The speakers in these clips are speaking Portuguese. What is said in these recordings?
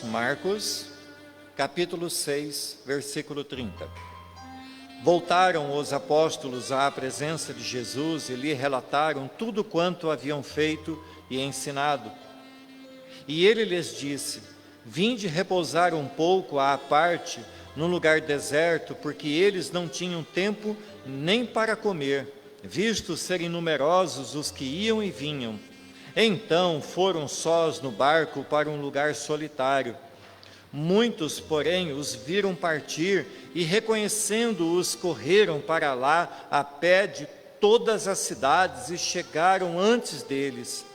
Marcos, capítulo 6, versículo 30. Voltaram os apóstolos à presença de Jesus e lhe relataram tudo quanto haviam feito e ensinado. E ele lhes disse: vinde repousar um pouco à parte, num lugar deserto, porque eles não tinham tempo nem para comer, visto serem numerosos os que iam e vinham. Então foram sós no barco para um lugar solitário. Muitos, porém, os viram partir e, reconhecendo-os, correram para lá a pé de todas as cidades e chegaram antes deles.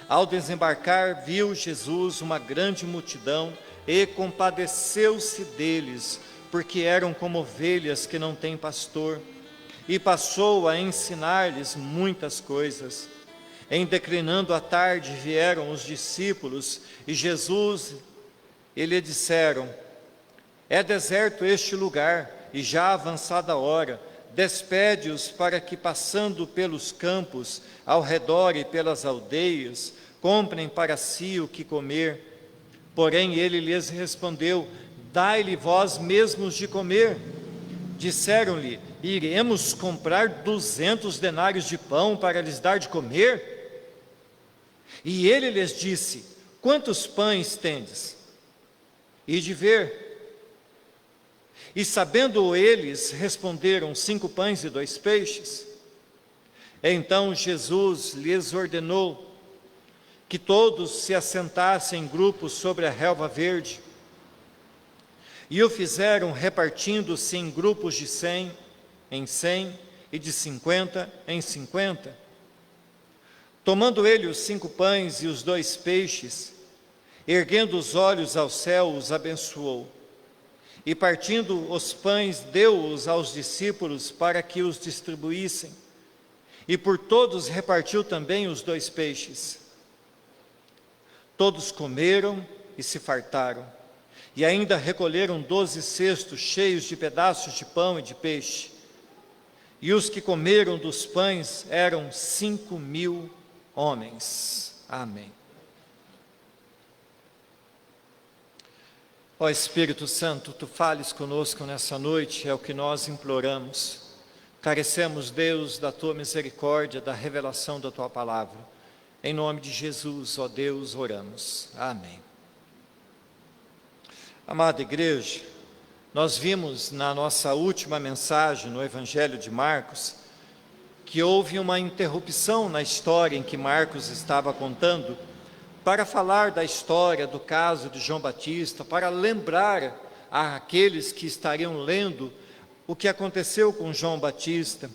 Ao desembarcar, viu Jesus uma grande multidão e compadeceu-se deles, porque eram como ovelhas que não têm pastor, e passou a ensinar-lhes muitas coisas. Em declinando a tarde, vieram os discípulos e Jesus e lhe disseram: é deserto este lugar, e já avançada a hora, despede-os para que, passando pelos campos, ao redor e pelas aldeias, comprem para si o que comer. Porém ele lhes respondeu: dai-lhe vós mesmos de comer. Disseram-lhe: iremos comprar 200 denários de pão para lhes dar de comer? E ele lhes disse: quantos pães tendes? Ide ver. E sabendo eles, responderam: 5 pães e 2 peixes. Então Jesus lhes ordenou que todos se assentassem em grupos sobre a relva verde. E o fizeram repartindo-se em grupos de 100 em 100 e de 50 em 50. Tomando ele os 5 pães e os 2 peixes, erguendo os olhos ao céu, os abençoou. E partindo os pães, deu-os aos discípulos para que os distribuíssem. E por todos repartiu também os 2 peixes. Todos comeram e se fartaram. E ainda recolheram 12 cestos cheios de pedaços de pão e de peixe. E os que comeram dos pães eram 5.000 homens. Amém. Ó Espírito Santo, Tu fales conosco nessa noite, é o que nós imploramos. Carecemos, Deus, da Tua misericórdia, da revelação da Tua palavra. Em nome de Jesus, ó Deus, oramos. Amém. Amada igreja, nós vimos na nossa última mensagem no Evangelho de Marcos que houve uma interrupção na história em que Marcos estava contando para falar da história do caso de João Batista, para lembrar àqueles que estariam lendo o que aconteceu com João Batista.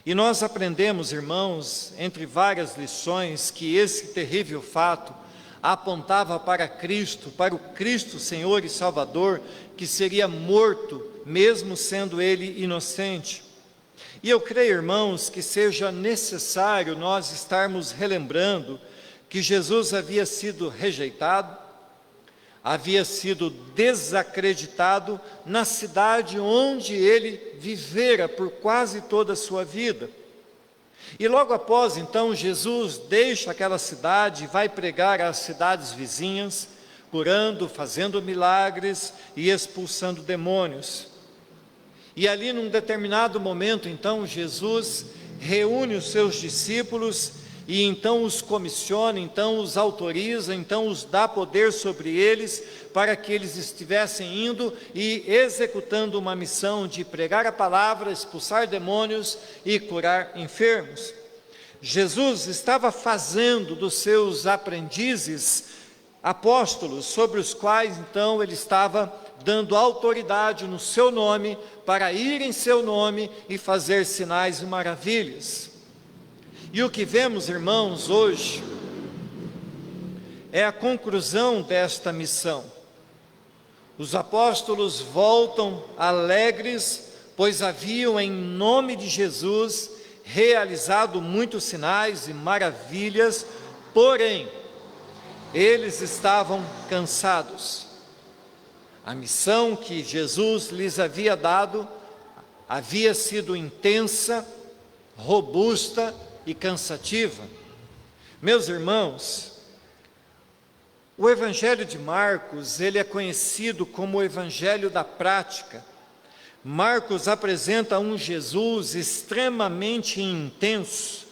E nós aprendemos, irmãos, entre várias lições, que esse terrível fato apontava para Cristo, para o Cristo Senhor e Salvador, que seria morto, mesmo sendo ele inocente. E eu creio, irmãos, que seja necessário nós estarmos relembrando que Jesus havia sido rejeitado, havia sido desacreditado na cidade onde ele vivera por quase toda a sua vida. E logo após, então, Jesus deixa aquela cidade e vai pregar às cidades vizinhas, curando, fazendo milagres e expulsando demônios. E ali, num determinado momento, então, Jesus reúne os seus discípulos e então os comissiona, então os autoriza, então os dá poder sobre eles, para que eles estivessem indo e executando uma missão de pregar a palavra, expulsar demônios e curar enfermos. Jesus estava fazendo dos seus aprendizes apóstolos, sobre os quais então ele estava dando autoridade no seu nome, para ir em seu nome e fazer sinais e maravilhas. E o que vemos, irmãos, hoje, é a conclusão desta missão. Os apóstolos voltam alegres, pois haviam, em nome de Jesus, realizado muitos sinais e maravilhas, porém, eles estavam cansados. A missão que Jesus lhes havia dado havia sido intensa, robusta e cansativa. Meus irmãos, O Evangelho de Marcos, ele é conhecido como o Evangelho da prática. Marcos apresenta um Jesus extremamente intenso.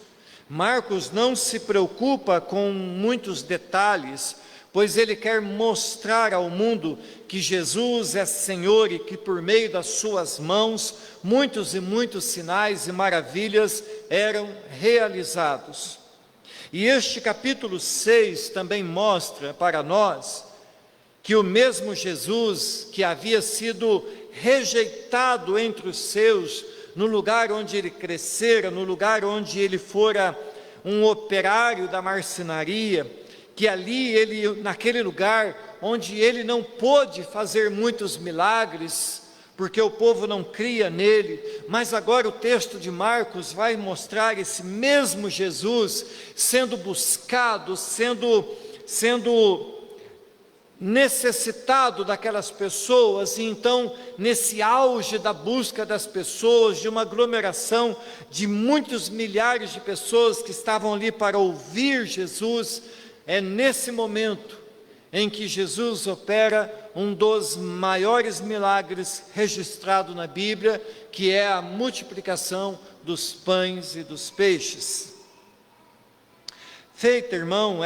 Marcos não se preocupa com muitos detalhes, pois ele quer mostrar ao mundo que Jesus é Senhor e que por meio das suas mãos, muitos e muitos sinais e maravilhas eram realizados. E este capítulo 6 também mostra para nós que o mesmo Jesus que havia sido rejeitado entre os seus, no lugar onde ele crescera, no lugar onde ele fora um operário da marcenaria, que ali naquele lugar onde ele não pôde fazer muitos milagres, porque o povo não cria nele, mas agora o texto de Marcos vai mostrar esse mesmo Jesus sendo buscado, sendo necessitado daquelas pessoas, e então nesse auge da busca das pessoas, de uma aglomeração de muitos milhares de pessoas que estavam ali para ouvir Jesus, é nesse momento em que Jesus opera um dos maiores milagres registrados na Bíblia, que é a multiplicação dos pães e dos peixes. Feita, irmãos,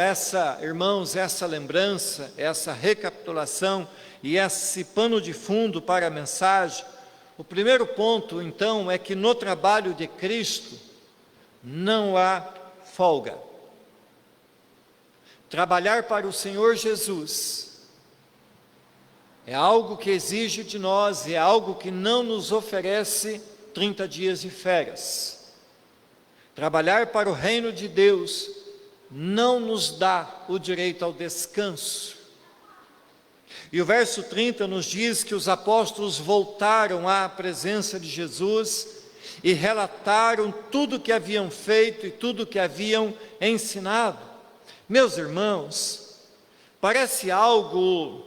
essa lembrança, essa recapitulação e esse pano de fundo para a mensagem, o primeiro ponto, então, é que no trabalho de Cristo não há folga. Trabalhar para o Senhor Jesus é algo que exige de nós, é algo que não nos oferece 30 dias de férias. Trabalhar para o reino de Deus não nos dá o direito ao descanso. E o verso 30 nos diz que os apóstolos voltaram à presença de Jesus e relataram tudo o que haviam feito e tudo o que haviam ensinado. Meus irmãos, parece algo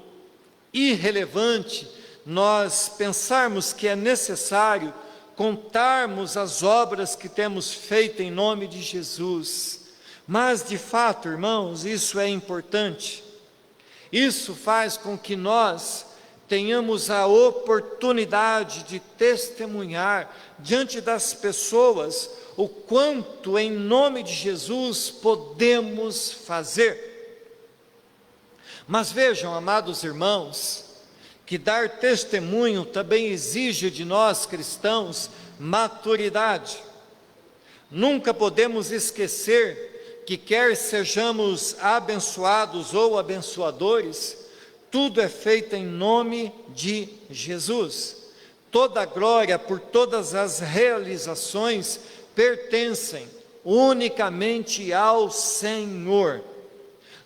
irrelevante nós pensarmos que é necessário contarmos as obras que temos feito em nome de Jesus, mas de fato, irmãos, isso é importante. Isso faz com que nós tenhamos a oportunidade de testemunhar diante das pessoas o quanto em nome de Jesus podemos fazer. Mas vejam, amados irmãos, que dar testemunho também exige de nós cristãos maturidade. Nunca podemos esquecer que quer sejamos abençoados ou abençoadores, tudo é feito em nome de Jesus. Toda a glória por todas as realizações pertencem unicamente ao Senhor.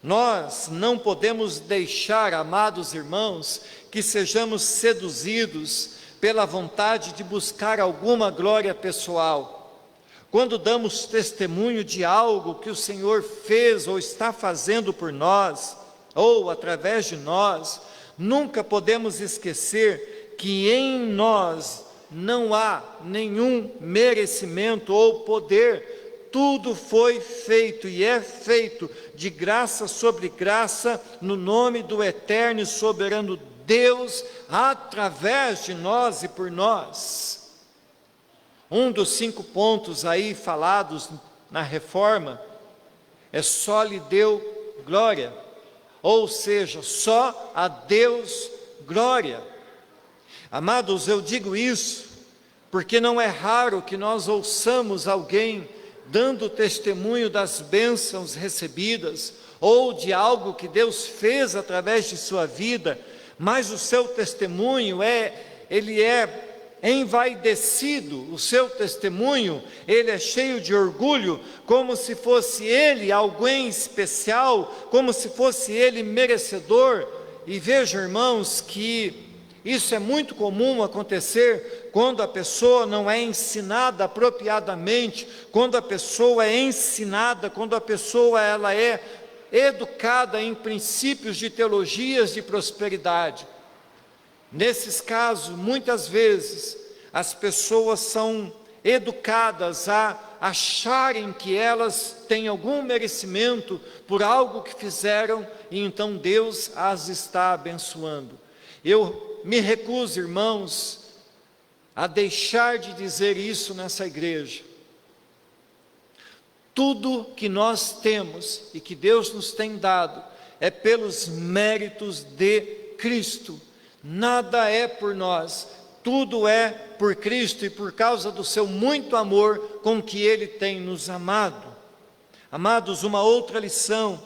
Nós não podemos deixar, amados irmãos, que sejamos seduzidos pela vontade de buscar alguma glória pessoal. Quando damos testemunho de algo que o Senhor fez ou está fazendo por nós, ou através de nós, nunca podemos esquecer que em nós não há nenhum merecimento ou poder. Tudo foi feito e é feito de graça sobre graça, no nome do eterno e soberano Deus, através de nós e por nós. Um dos 5 pontos aí falados na reforma é só lhe deu glória, ou seja, só a Deus glória. Amados, eu digo isso porque não é raro que nós ouçamos alguém dando testemunho das bênçãos recebidas, ou de algo que Deus fez através de sua vida, mas o seu testemunho ele é envaidecido, o seu testemunho, ele é cheio de orgulho, como se fosse ele alguém especial, como se fosse ele merecedor. E vejam, irmãos, que isso é muito comum acontecer quando a pessoa não é ensinada apropriadamente, quando a pessoa é ensinada, quando a pessoa ela é educada em princípios de teologias de prosperidade. Nesses casos, muitas vezes, as pessoas são educadas a acharem que elas têm algum merecimento por algo que fizeram, e então Deus as está abençoando. Eu me recuso, irmãos, a deixar de dizer isso nessa igreja. Tudo que nós temos e que Deus nos tem dado é pelos méritos de Cristo. Nada é por nós, tudo é por Cristo e por causa do seu muito amor com que Ele tem nos amado. Amados, uma outra lição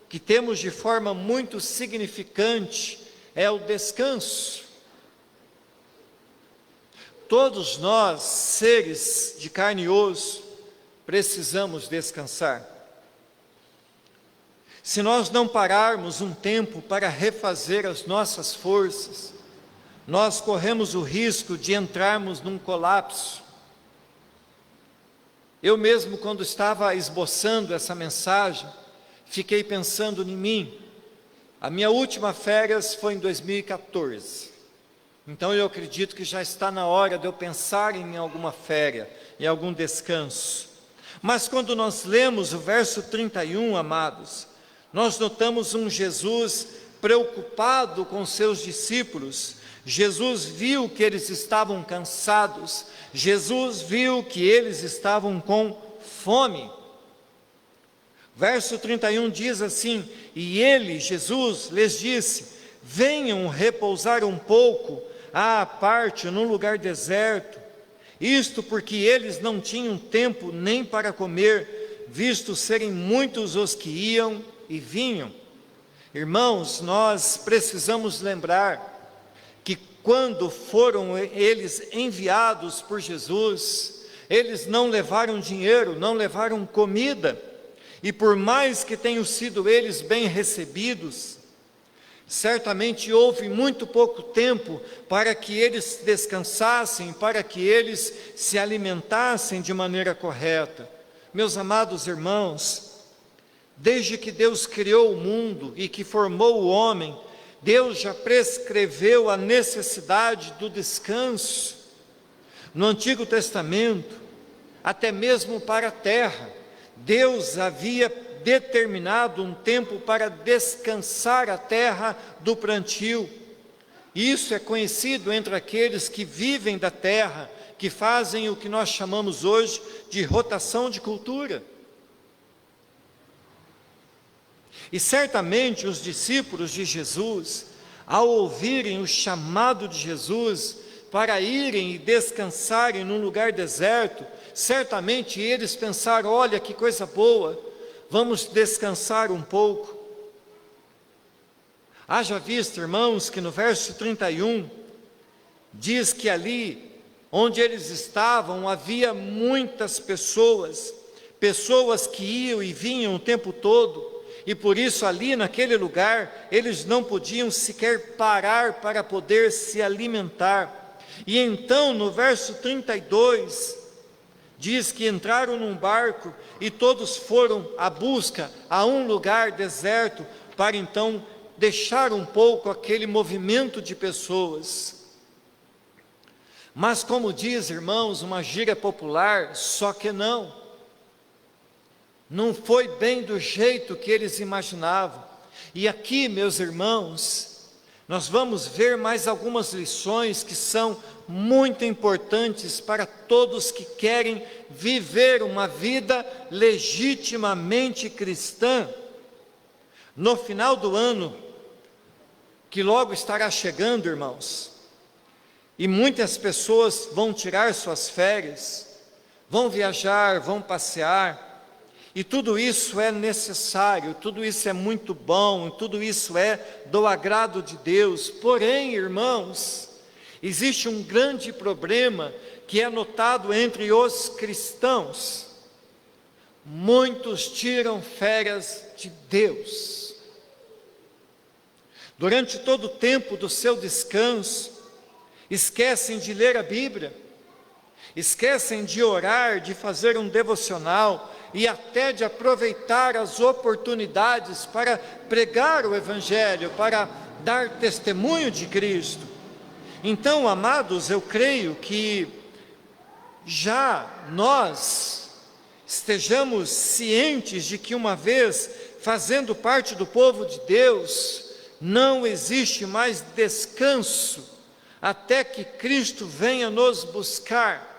que temos de forma muito significante é o descanso. Todos nós, seres de carne e osso, precisamos descansar. Se nós não pararmos um tempo para refazer as nossas forças, nós corremos o risco de entrarmos num colapso. Eu mesmo, quando estava esboçando essa mensagem, fiquei pensando em mim. A minha última férias foi em 2014. Então eu acredito que já está na hora de eu pensar em alguma férias, em algum descanso. Mas quando nós lemos o verso 31, amados, nós notamos um Jesus preocupado com seus discípulos. Jesus viu que eles estavam cansados, Jesus viu que eles estavam com fome. Verso 31 diz assim: e ele, Jesus, lhes disse: venham repousar um pouco à parte num lugar deserto. Isto porque eles não tinham tempo nem para comer, visto serem muitos os que iam e vinham. Irmãos, nós precisamos lembrar que quando foram eles enviados por Jesus, eles não levaram dinheiro, não levaram comida, e por mais que tenham sido eles bem recebidos, certamente houve muito pouco tempo para que eles descansassem, para que eles se alimentassem de maneira correta. Meus amados irmãos, desde que Deus criou o mundo e que formou o homem, Deus já prescreveu a necessidade do descanso. No Antigo Testamento, até mesmo para a terra, Deus havia determinado um tempo para descansar a terra do plantio. Isso é conhecido entre aqueles que vivem da terra, que fazem o que nós chamamos hoje de rotação de cultura. E certamente os discípulos de Jesus, ao ouvirem o chamado de Jesus para irem e descansarem num lugar deserto, certamente eles pensaram: olha que coisa boa, vamos descansar um pouco. Haja visto, irmãos, que no verso 31, diz que ali onde eles estavam havia muitas pessoas, pessoas que iam e vinham o tempo todo, e por isso ali naquele lugar, eles não podiam sequer parar para poder se alimentar. E então no verso 32, diz que entraram num barco e todos foram à busca a um lugar deserto, para então deixar um pouco aquele movimento de pessoas. Mas como diz, irmãos, uma gíria popular, só que não foi bem do jeito que eles imaginavam. E aqui, meus irmãos, nós vamos ver mais algumas lições que são muito importantes para todos que querem viver uma vida legitimamente cristã. No final do ano, que logo estará chegando, irmãos, e muitas pessoas vão tirar suas férias, vão viajar, vão passear, e tudo isso é necessário, tudo isso é muito bom, tudo isso é do agrado de Deus. Porém, irmãos, existe um grande problema que é notado entre os cristãos. Muitos tiram férias de Deus. Durante todo o tempo do seu descanso, esquecem de ler a Bíblia, esquecem de orar, de fazer um devocional, e até de aproveitar as oportunidades para pregar o Evangelho, para dar testemunho de Cristo. Então, amados, eu creio que já nós estejamos cientes de que, uma vez fazendo parte do povo de Deus, não existe mais descanso até que Cristo venha nos buscar.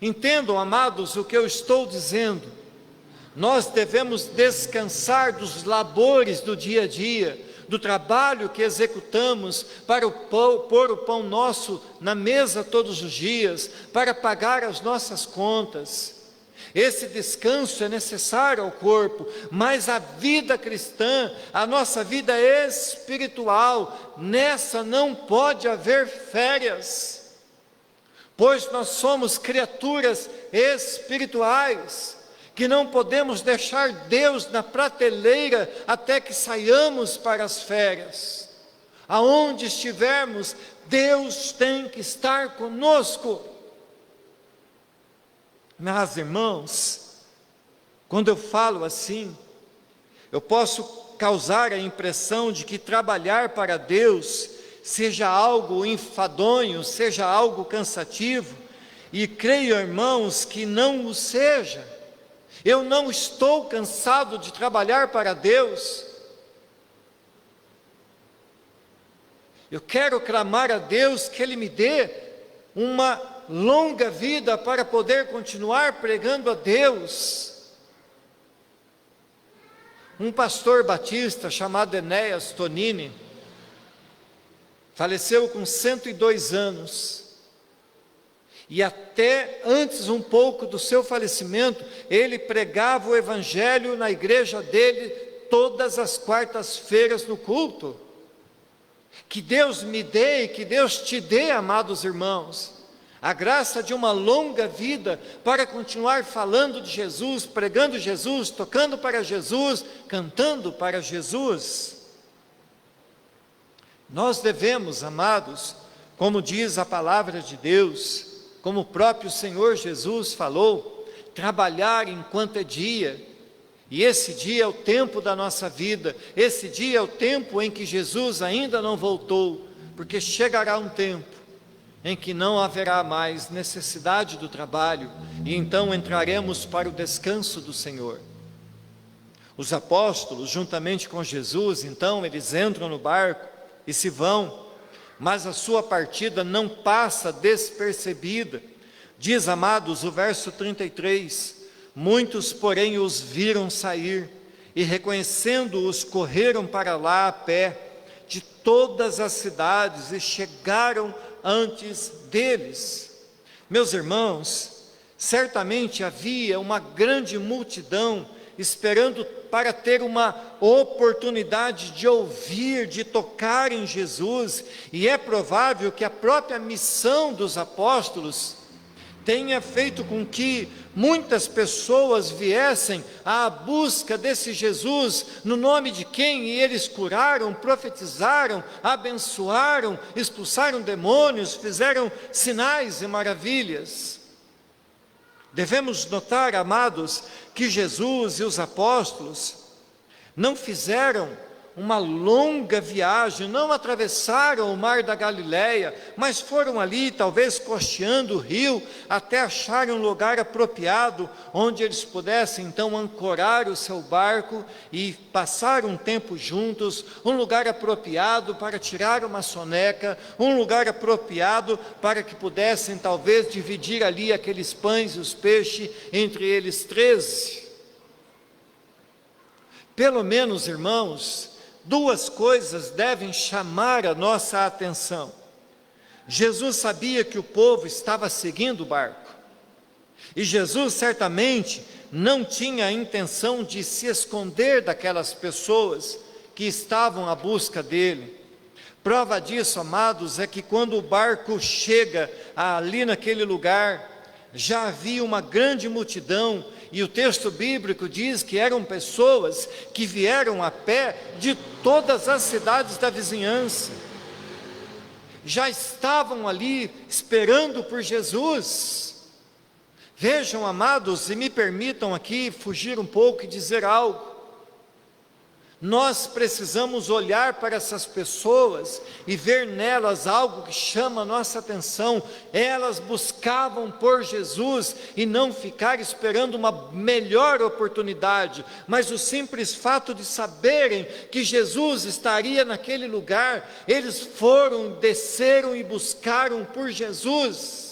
Entendam, amados, o que eu estou dizendo. Nós devemos descansar dos labores do dia a dia, do trabalho que executamos para pôr o pão nosso na mesa todos os dias, para pagar as nossas contas. Esse descanso é necessário ao corpo, mas a vida cristã, a nossa vida espiritual, nessa não pode haver férias, pois nós somos criaturas espirituais, que não podemos deixar Deus na prateleira até que saiamos para as férias. Aonde estivermos, Deus tem que estar conosco. Mas, irmãos, quando eu falo assim, eu posso causar a impressão de que trabalhar para Deus seja algo enfadonho, seja algo cansativo, e creio, irmãos, que não o seja. Eu não estou cansado de trabalhar para Deus. Eu quero clamar a Deus que Ele me dê uma longa vida para poder continuar pregando a Deus. Um pastor batista chamado Enéas Tonini faleceu com 102 anos. E até antes um pouco do seu falecimento, ele pregava o evangelho na igreja dele todas as quartas-feiras no culto. Que Deus me dê e que Deus te dê, amados irmãos, a graça de uma longa vida para continuar falando de Jesus, pregando Jesus, tocando para Jesus, cantando para Jesus. Nós devemos, amados, como diz a palavra de Deus, como o próprio Senhor Jesus falou, trabalhar enquanto é dia. E esse dia é o tempo da nossa vida, esse dia é o tempo em que Jesus ainda não voltou, porque chegará um tempo em que não haverá mais necessidade do trabalho, e então entraremos para o descanso do Senhor. Os apóstolos, juntamente com Jesus, então eles entram no barco e se vão, mas a sua partida não passa despercebida. Diz, amados, o verso 33, muitos, porém, os viram sair, e reconhecendo-os, correram para lá a pé, de todas as cidades, e chegaram antes deles. Meus irmãos, certamente havia uma grande multidão esperando para ter uma oportunidade de ouvir, de tocar em Jesus, e é provável que a própria missão dos apóstolos tenha feito com que muitas pessoas viessem à busca desse Jesus, no nome de quem eles curaram, profetizaram, abençoaram, expulsaram demônios, fizeram sinais e maravilhas. Devemos notar, amados, que Jesus e os apóstolos não fizeram uma longa viagem, não atravessaram o mar da Galileia, mas foram ali, talvez costeando o rio, até acharem um lugar apropriado, onde eles pudessem então ancorar o seu barco e passar um tempo juntos, um lugar apropriado para tirar uma soneca, um lugar apropriado para que pudessem talvez dividir ali aqueles pães e os peixes entre eles 13. Pelo menos, irmãos, duas coisas devem chamar a nossa atenção. Jesus sabia que o povo estava seguindo o barco, e Jesus certamente não tinha a intenção de se esconder daquelas pessoas que estavam à busca dele. Prova disso, amados, é que quando o barco chega ali naquele lugar, já havia uma grande multidão, e o texto bíblico diz que eram pessoas que vieram a pé de todas as cidades da vizinhança. Já estavam ali esperando por Jesus. Vejam, amados, e me permitam aqui fugir um pouco e dizer algo. Nós precisamos olhar para essas pessoas e ver nelas algo que chama a nossa atenção. Elas buscavam por Jesus e não ficar esperando uma melhor oportunidade, mas o simples fato de saberem que Jesus estaria naquele lugar, eles foram, desceram e buscaram por Jesus.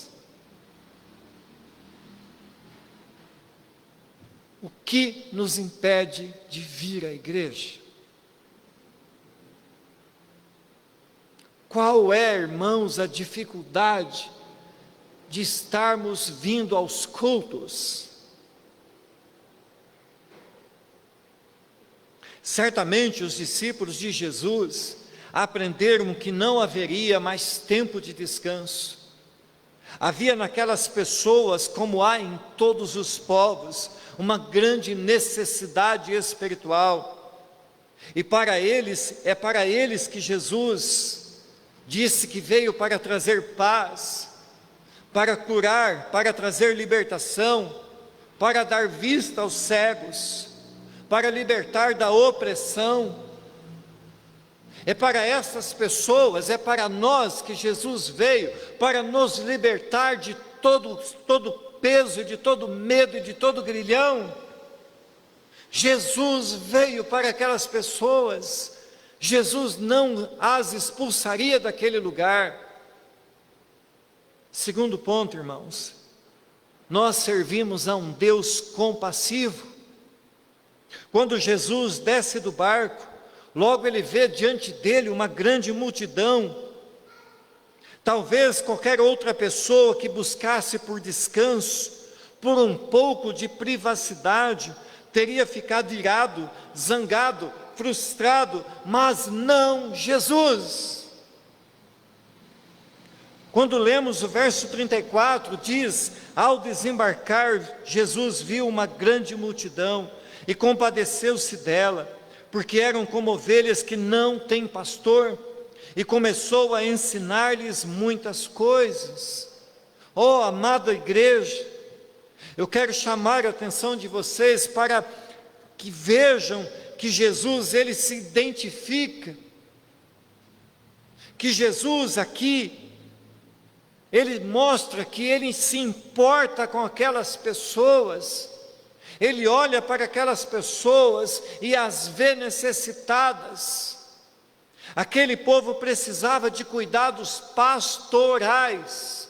O que nos impede de vir à igreja? Qual é, irmãos, a dificuldade de estarmos vindo aos cultos? Certamente os discípulos de Jesus aprenderam que não haveria mais tempo de descanso. Havia naquelas pessoas, como há em todos os povos, uma grande necessidade espiritual. E para eles, é para eles que Jesus disse que veio para trazer paz, para curar, para trazer libertação, para dar vista aos cegos, para libertar da opressão. É para essas pessoas, é para nós que Jesus veio, para nos libertar de todo peso, de todo medo e de todo grilhão. Jesus veio para aquelas pessoas, Jesus não as expulsaria daquele lugar. Segundo ponto, irmãos, nós servimos a um Deus compassivo. Quando Jesus desce do barco, logo ele vê diante dele uma grande multidão. Talvez qualquer outra pessoa que buscasse por descanso, por um pouco de privacidade, teria ficado irado, zangado, frustrado, mas não Jesus. Quando lemos o verso 34, diz: ao desembarcar, Jesus viu uma grande multidão e compadeceu-se dela, porque eram como ovelhas que não têm pastor, e começou a ensinar-lhes muitas coisas. Oh, amada igreja, eu quero chamar a atenção de vocês para que vejam que Jesus, ele se identifica, que Jesus aqui, ele mostra que ele se importa com aquelas pessoas. Ele olha para aquelas pessoas e as vê necessitadas. Aquele povo precisava de cuidados pastorais.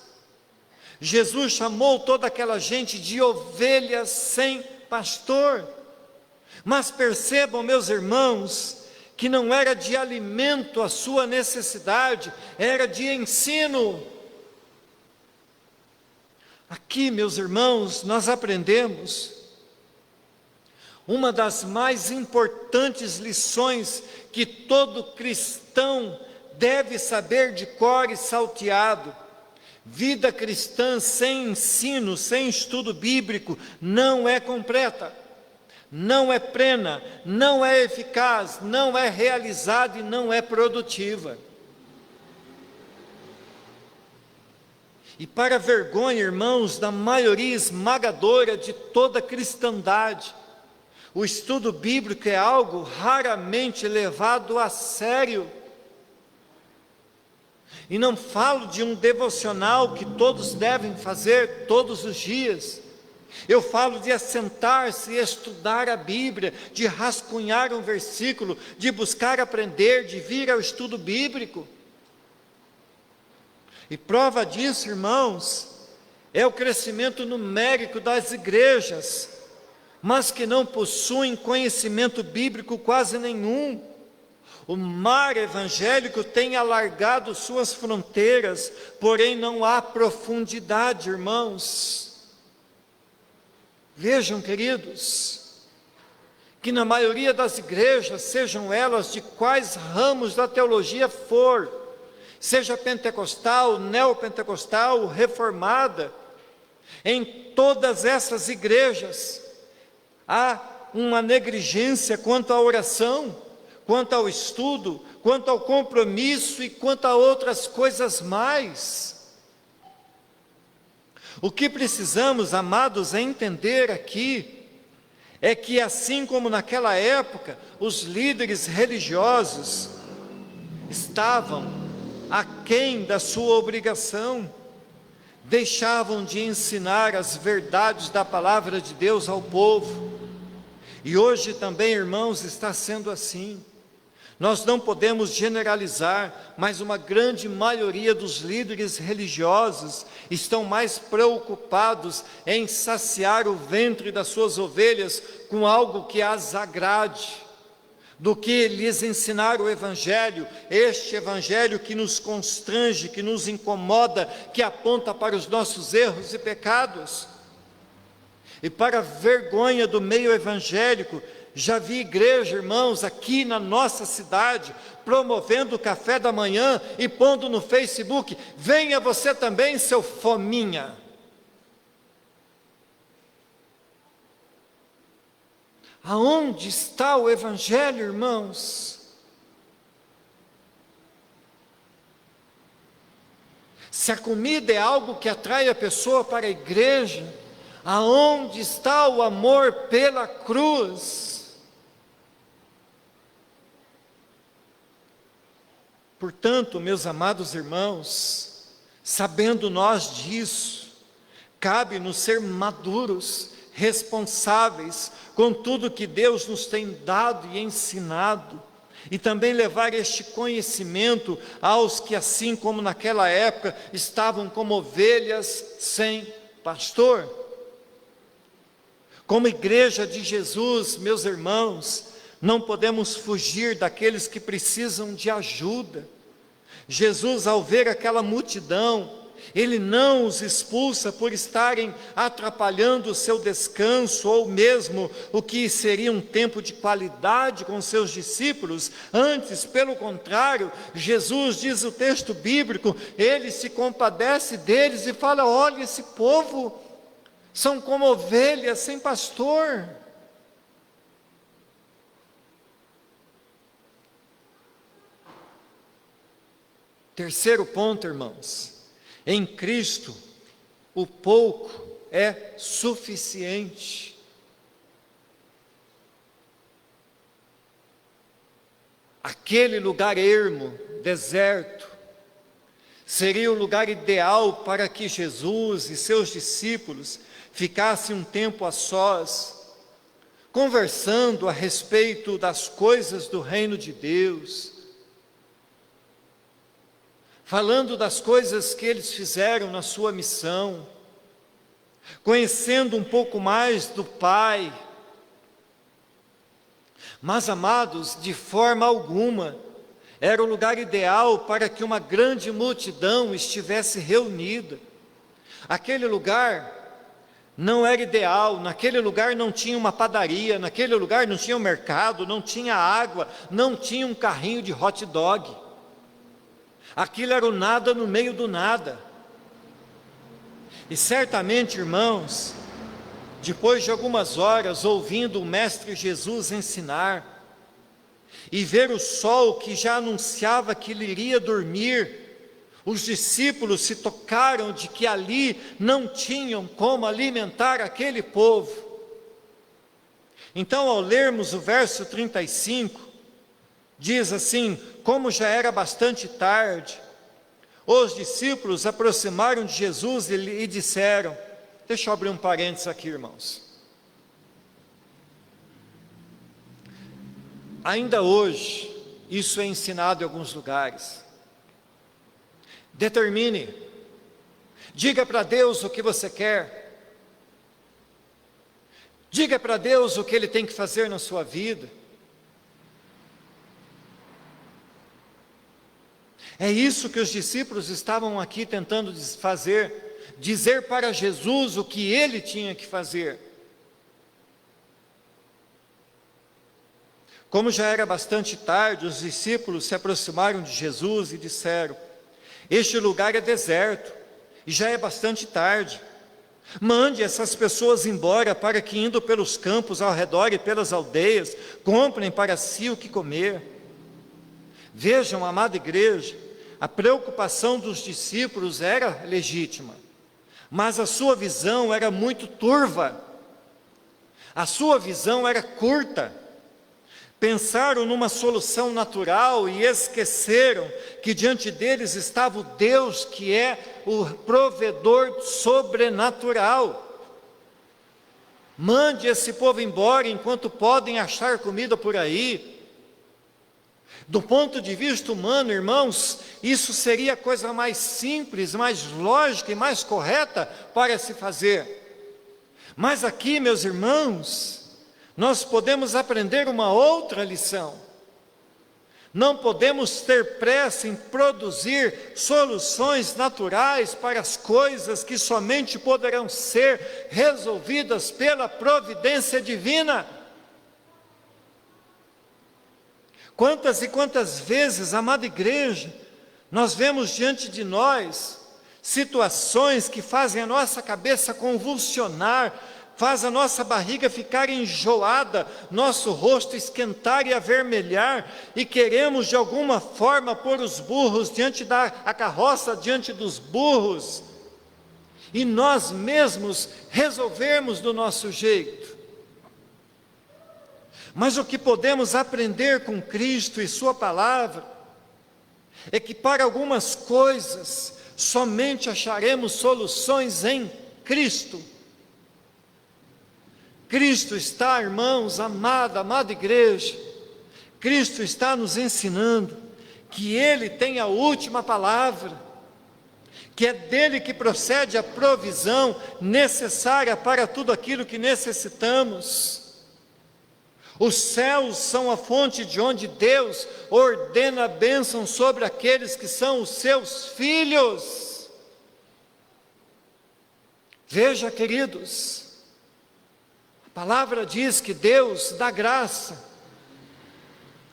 Jesus chamou toda aquela gente de ovelhas sem pastor. Mas percebam, meus irmãos, que não era de alimento a sua necessidade, era de ensino. Aqui, meus irmãos, nós aprendemos uma das mais importantes lições que todo cristão deve saber de cor e salteado. Vida cristã sem ensino, sem estudo bíblico, não é completa, não é plena, não é eficaz, não é realizada e não é produtiva. E para a vergonha, irmãos, da maioria esmagadora de toda a cristandade, o estudo bíblico é algo raramente levado a sério. E não falo de um devocional que todos devem fazer todos os dias. Eu falo de assentar-se e estudar a Bíblia, de rascunhar um versículo, de buscar aprender, de vir ao estudo bíblico. E prova disso, irmãos, é o crescimento numérico das igrejas, mas que não possuem conhecimento bíblico quase nenhum. O mar evangélico tem alargado suas fronteiras, porém não há profundidade, irmãos. Vejam, queridos, que na maioria das igrejas, sejam elas de quais ramos da teologia for, seja pentecostal, neopentecostal, reformada, em todas essas igrejas, há uma negligência quanto à oração, quanto ao estudo, quanto ao compromisso e quanto a outras coisas mais. O que precisamos, amados, é entender aqui, é que, assim como naquela época, os líderes religiosos estavam aquém da sua obrigação, deixavam de ensinar as verdades da palavra de Deus ao povo. E hoje também, irmãos, está sendo assim. Nós não podemos generalizar, mas uma grande maioria dos líderes religiosos estão mais preocupados em saciar o ventre das suas ovelhas com algo que as agrade, do que lhes ensinar o Evangelho, este Evangelho que nos constrange, que nos incomoda, que aponta para os nossos erros e pecados. E para a vergonha do meio evangélico, já vi igreja, irmãos, aqui na nossa cidade, promovendo o café da manhã e pondo no Facebook: venha você também, seu fominha. Aonde está o Evangelho, irmãos? Se a comida é algo que atrai a pessoa para a igreja, aonde está o amor pela cruz? Portanto, meus amados irmãos, sabendo nós disso, cabe-nos ser maduros, responsáveis com tudo que Deus nos tem dado e ensinado, e também levar este conhecimento aos que, assim como naquela época, estavam como ovelhas sem pastor. Como igreja de Jesus, meus irmãos, não podemos fugir daqueles que precisam de ajuda. Jesus, ao ver aquela multidão, Ele não os expulsa por estarem atrapalhando o seu descanso, ou mesmo o que seria um tempo de qualidade com seus discípulos. Antes, pelo contrário, Jesus, diz o texto bíblico, Ele se compadece deles e fala: olha, esse povo são como ovelhas sem pastor. Terceiro ponto, irmãos: em Cristo, o pouco é suficiente. Aquele lugar ermo, deserto, seria o lugar ideal para que Jesus e seus discípulos ficassem um tempo a sós, conversando a respeito das coisas do reino de Deus, falando das coisas que eles fizeram na sua missão, conhecendo um pouco mais do Pai. Mas, amados, de forma alguma, era o lugar ideal para que uma grande multidão estivesse reunida. Aquele lugar não era ideal, naquele lugar não tinha uma padaria, naquele lugar não tinha um mercado, não tinha água, não tinha um carrinho de hot dog. Aquilo era o nada no meio do nada. E certamente, irmãos, depois de algumas horas ouvindo o Mestre Jesus ensinar, e ver o sol que já anunciava que ele iria dormir, os discípulos se tocaram de que ali não tinham como alimentar aquele povo. Então, ao lermos o verso 35, diz assim: como já era bastante tarde, os discípulos aproximaram de Jesus e disseram, deixa eu abrir um parênteses aqui, irmãos. Ainda hoje, isso é ensinado em alguns lugares. Determine, diga para Deus o que você quer, diga para Deus o que Ele tem que fazer na sua vida. É isso que os discípulos estavam aqui tentando fazer, dizer para Jesus o que Ele tinha que fazer. Como já era bastante tarde, os discípulos se aproximaram de Jesus e disseram: este lugar é deserto, e já é bastante tarde. Mande essas pessoas embora, para que, indo pelos campos ao redor e pelas aldeias, comprem para si o que comer. Vejam, amada igreja, a preocupação dos discípulos era legítima, mas a sua visão era muito turva. A sua visão era curta. Pensaram numa solução natural e esqueceram que diante deles estava o Deus que é o provedor sobrenatural. Mande esse povo embora enquanto podem achar comida por aí. Do ponto de vista humano, irmãos, isso seria a coisa mais simples, mais lógica e mais correta para se fazer. Mas aqui, meus irmãos, nós podemos aprender uma outra lição. Não podemos ter pressa em produzir soluções naturais para as coisas que somente poderão ser resolvidas pela providência divina. Quantas e quantas vezes, amada igreja, nós vemos diante de nós situações que fazem a nossa cabeça convulsionar, faz a nossa barriga ficar enjoada, nosso rosto esquentar e avermelhar, e queremos de alguma forma pôr os burros a carroça diante dos burros, e nós mesmos resolvermos do nosso jeito. Mas o que podemos aprender com Cristo e sua palavra, é que para algumas coisas, somente acharemos soluções em Cristo. Cristo está, irmãos, amada igreja, Cristo está nos ensinando que Ele tem a última palavra, que é dele que procede a provisão necessária para tudo aquilo que necessitamos. Os céus são a fonte de onde Deus ordena a bênção sobre aqueles que são os seus filhos. Veja, queridos, a palavra diz que Deus dá graça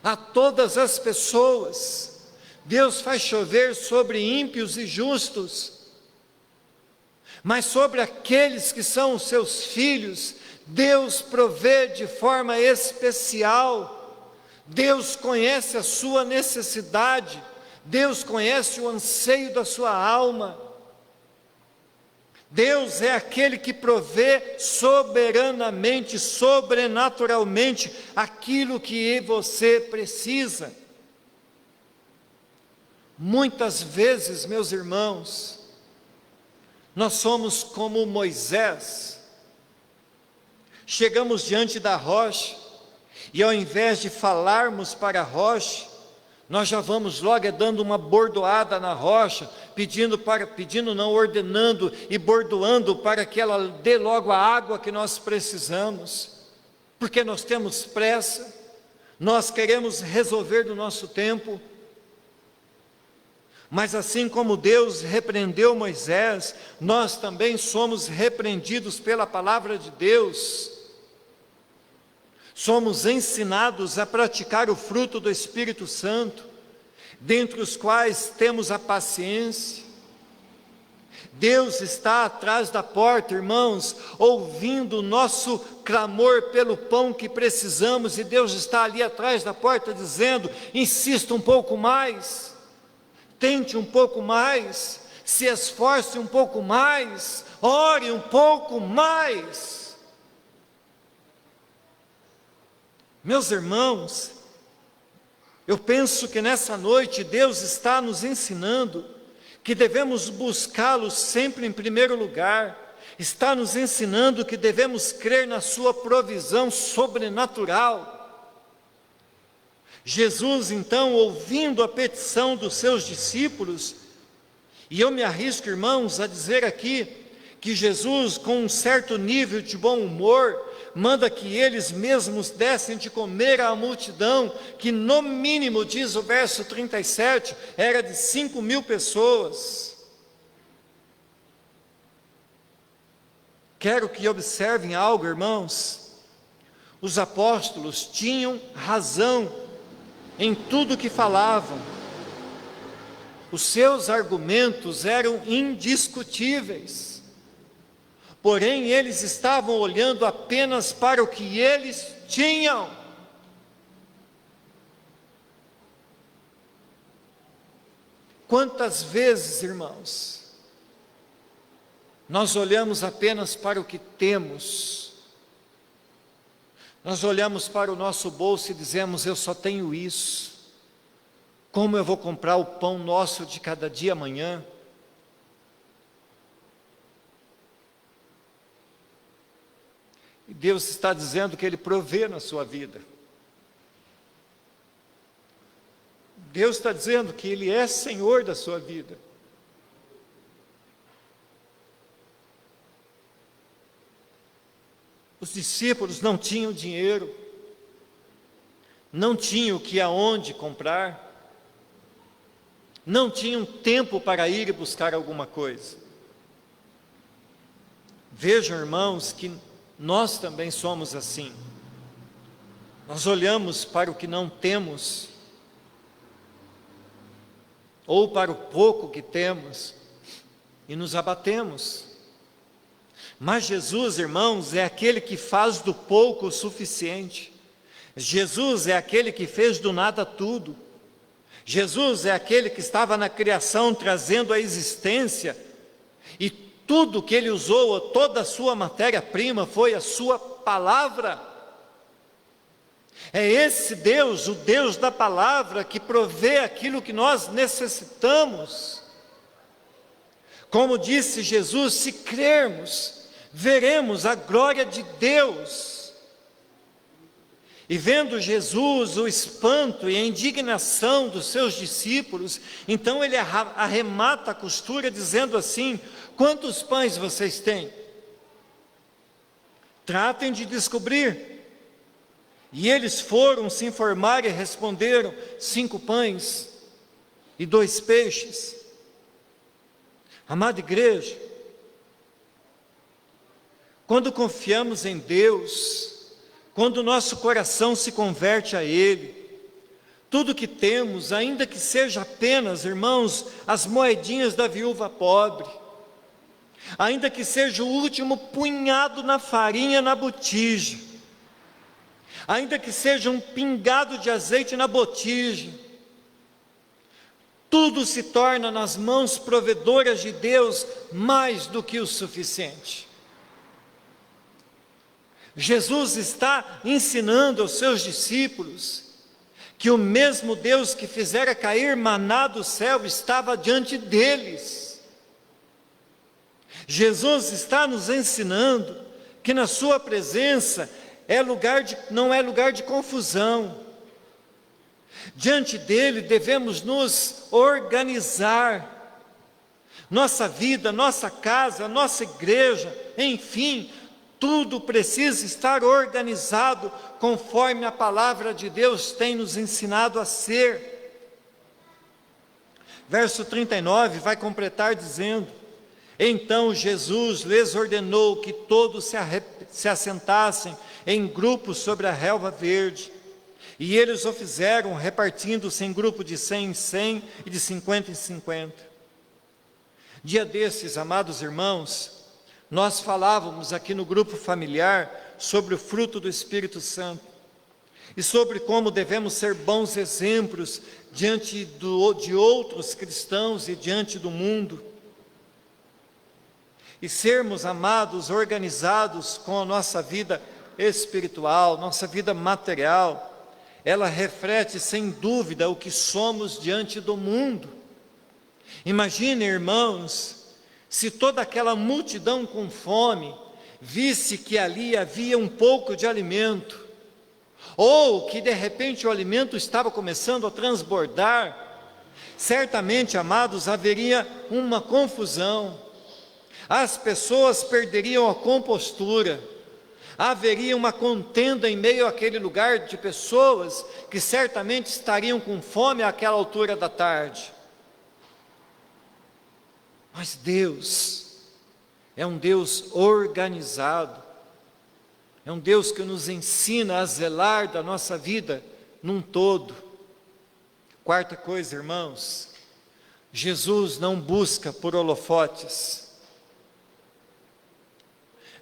a todas as pessoas. Deus faz chover sobre ímpios e justos, mas sobre aqueles que são os seus filhos, Deus provê de forma especial. Deus conhece a sua necessidade, Deus conhece o anseio da sua alma. Deus é aquele que provê soberanamente, sobrenaturalmente, aquilo que você precisa. Muitas vezes, meus irmãos, nós somos como Moisés. Chegamos diante da rocha, e ao invés de falarmos para a rocha, nós já vamos logo dando uma bordoada na rocha, ordenando e bordoando para que ela dê logo a água que nós precisamos, porque nós temos pressa, nós queremos resolver do nosso tempo. Mas assim como Deus repreendeu Moisés, nós também somos repreendidos pela palavra de Deus. Somos ensinados a praticar o fruto do Espírito Santo, dentre os quais temos a paciência. Deus está atrás da porta, irmãos, ouvindo o nosso clamor pelo pão que precisamos, e Deus está ali atrás da porta dizendo: insista um pouco mais, tente um pouco mais, se esforce um pouco mais, ore um pouco mais. Meus irmãos, eu penso que nessa noite Deus está nos ensinando que devemos buscá-lo sempre em primeiro lugar, está nos ensinando que devemos crer na sua provisão sobrenatural. Jesus, então, ouvindo a petição dos seus discípulos, e eu me arrisco, irmãos, a dizer aqui, que Jesus, com um certo nível de bom humor, manda que eles mesmos dessem de comer à multidão, que no mínimo, diz o verso 37, era de 5.000 pessoas. Quero que observem algo, irmãos. Os apóstolos tinham razão em tudo que falavam. Os seus argumentos eram indiscutíveis. Porém, eles estavam olhando apenas para o que eles tinham. Quantas vezes, irmãos, nós olhamos apenas para o que temos, Nós olhamos para o nosso bolso e dizemos: eu só tenho isso. Como eu vou comprar o pão nosso de cada dia amanhã? E Deus está dizendo que Ele provê na sua vida. Deus está dizendo que Ele é Senhor da sua vida. Os discípulos não tinham dinheiro, não tinham o que aonde comprar, não tinham tempo para ir e buscar alguma coisa. Vejam, irmãos, que nós também somos assim. Nós olhamos para o que não temos, ou para o pouco que temos, e nos abatemos. Mas Jesus, irmãos, é aquele que faz do pouco o suficiente. Jesus é aquele que fez do nada tudo. Jesus é aquele que estava na criação trazendo a existência, e tudo que Ele usou, toda a sua matéria-prima, foi a sua palavra. É esse Deus, o Deus da palavra, que provê aquilo que nós necessitamos. Como disse Jesus, se crermos, veremos a glória de Deus. E vendo Jesus o espanto e a indignação dos seus discípulos, então ele arremata a costura dizendo assim: quantos pães vocês têm? Tratem de descobrir. E eles foram se informar e responderam: 5 pães e 2 peixes. Amada igreja, quando confiamos em Deus, quando o nosso coração se converte a Ele, tudo que temos, ainda que seja apenas, irmãos, as moedinhas da viúva pobre, ainda que seja o último punhado na farinha na botija, ainda que seja um pingado de azeite na botija, tudo se torna nas mãos provedoras de Deus mais do que o suficiente. Jesus está ensinando aos seus discípulos que o mesmo Deus que fizera cair maná do céu estava diante deles. Jesus está nos ensinando que na sua presença não é lugar de confusão. Diante dele devemos nos organizar. Nossa vida, nossa casa, nossa igreja, enfim, tudo precisa estar organizado conforme a palavra de Deus tem nos ensinado a ser. Verso 39 vai completar dizendo: então Jesus lhes ordenou que todos se assentassem em grupos sobre a relva verde, e eles o fizeram, repartindo-se em grupo de 100 em 100 e de 50 em 50. Dia desses, amados irmãos, nós falávamos aqui no grupo familiar sobre o fruto do Espírito Santo, e sobre como devemos ser bons exemplos diante de outros cristãos e diante do mundo, e sermos, amados, organizados com a nossa vida espiritual, nossa vida material. Ela reflete sem dúvida o que somos diante do mundo. Imagine, irmãos, se toda aquela multidão com fome visse que ali havia um pouco de alimento, ou que de repente o alimento estava começando a transbordar, certamente, amados, haveria uma confusão. As pessoas perderiam a compostura, haveria uma contenda em meio àquele lugar de pessoas que certamente estariam com fome àquela altura da tarde. Mas Deus é um Deus organizado, é um Deus que nos ensina a zelar da nossa vida num todo. Quarta coisa, irmãos, Jesus não busca por holofotes.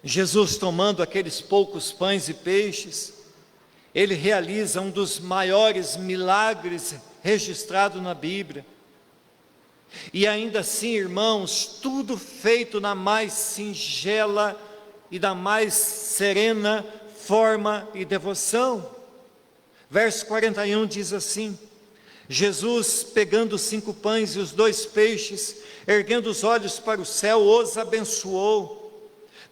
Jesus, tomando aqueles poucos pães e peixes, ele realiza um dos maiores milagres registrados na Bíblia. E ainda assim, irmãos, tudo feito na mais singela e da mais serena forma e devoção. Verso 41 diz assim: Jesus, pegando os 5 pães e os 2 peixes, erguendo os olhos para o céu, os abençoou.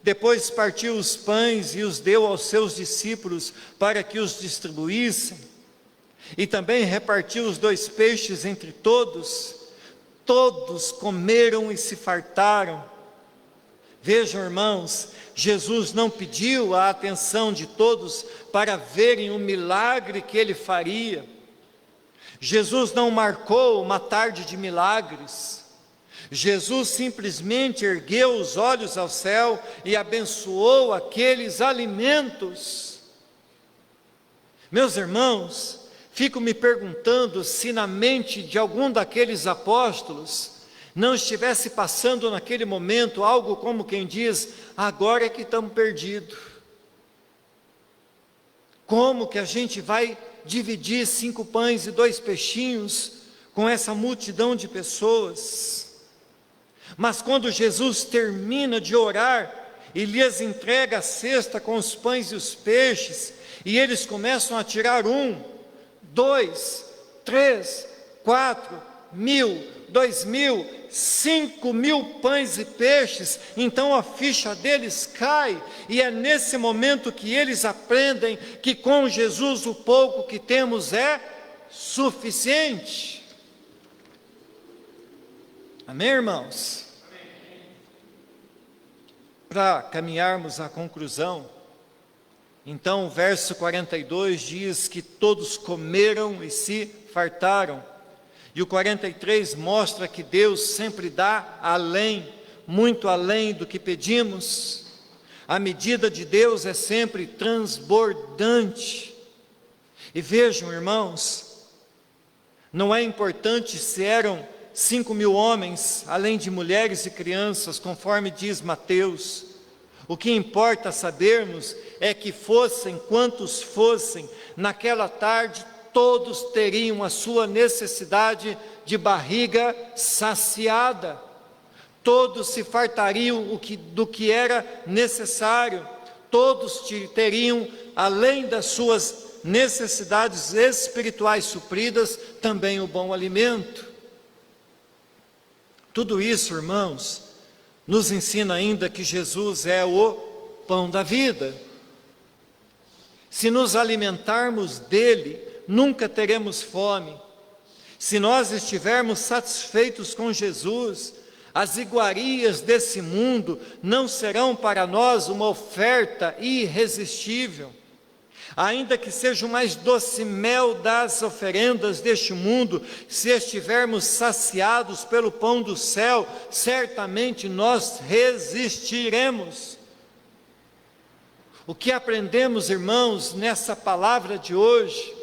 Depois partiu os pães e os deu aos seus discípulos para que os distribuíssem. E também repartiu os 2 peixes entre todos. Todos comeram e se fartaram. Vejam, irmãos, Jesus não pediu a atenção de todos para verem o milagre que ele faria. Jesus não marcou uma tarde de milagres. Jesus simplesmente ergueu os olhos ao céu e abençoou aqueles alimentos. Meus irmãos, fico me perguntando se na mente de algum daqueles apóstolos não estivesse passando naquele momento algo como quem diz: agora é que estamos perdidos. Como que a gente vai dividir 5 pães e 2 peixinhos com essa multidão de pessoas? Mas quando Jesus termina de orar e lhes entrega a cesta com os pães e os peixes, e eles começam a tirar 1, 2, 3, 4, 1.000, 2.000, 5.000 pães e peixes, então a ficha deles cai, e é nesse momento que eles aprendem que com Jesus o pouco que temos é suficiente. Amém, irmãos? Para caminharmos à conclusão, então o verso 42 diz que todos comeram e se fartaram. E o 43 mostra que Deus sempre dá além, muito além do que pedimos. A medida de Deus é sempre transbordante. E vejam, irmãos, não é importante se eram 5.000 homens, além de mulheres e crianças, conforme diz Mateus. O que importa sabermos é que fossem quantos fossem, naquela tarde todos teriam a sua necessidade de barriga saciada. Todos se fartariam do que era necessário. Todos teriam, além das suas necessidades espirituais supridas, também o bom alimento. Tudo isso, irmãos, nos ensina ainda que Jesus é o pão da vida. Se nos alimentarmos dele, nunca teremos fome. Se nós estivermos satisfeitos com Jesus, as iguarias desse mundo não serão para nós uma oferta irresistível. Ainda que seja o mais doce mel das oferendas deste mundo, se estivermos saciados pelo pão do céu, certamente nós resistiremos. O que aprendemos, irmãos, nessa palavra de hoje,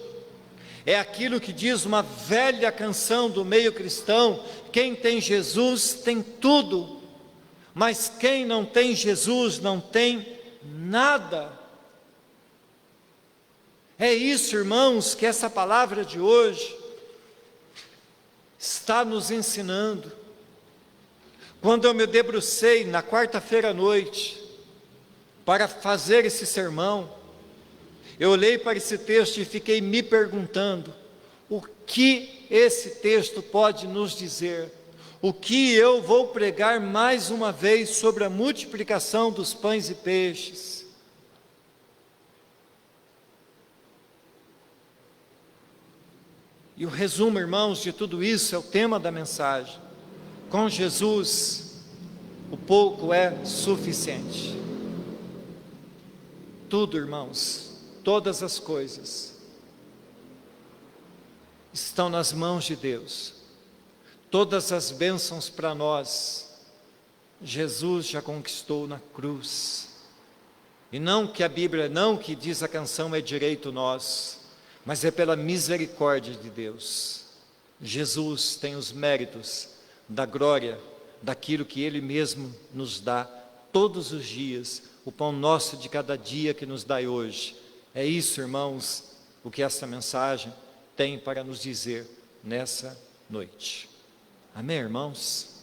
é aquilo que diz uma velha canção do meio cristão: quem tem Jesus tem tudo, mas quem não tem Jesus não tem nada. É isso, irmãos, que essa palavra de hoje está nos ensinando. Quando eu me debrucei na quarta-feira à noite para fazer esse sermão, eu olhei para esse texto e fiquei me perguntando: o que esse texto pode nos dizer? O que eu vou pregar mais uma vez sobre a multiplicação dos pães e peixes? E o resumo, irmãos, de tudo isso é o tema da mensagem. Com Jesus, o pouco é suficiente. Tudo, irmãos, todas as coisas estão nas mãos de Deus. Todas as bênçãos para nós, Jesus já conquistou na cruz. E não que a Bíblia, não que diz a canção é direito nosso, mas é pela misericórdia de Deus. Jesus tem os méritos da glória, daquilo que Ele mesmo nos dá todos os dias, o pão nosso de cada dia que nos dai hoje. É isso, irmãos, o que essa mensagem tem para nos dizer nessa noite. Amém, irmãos?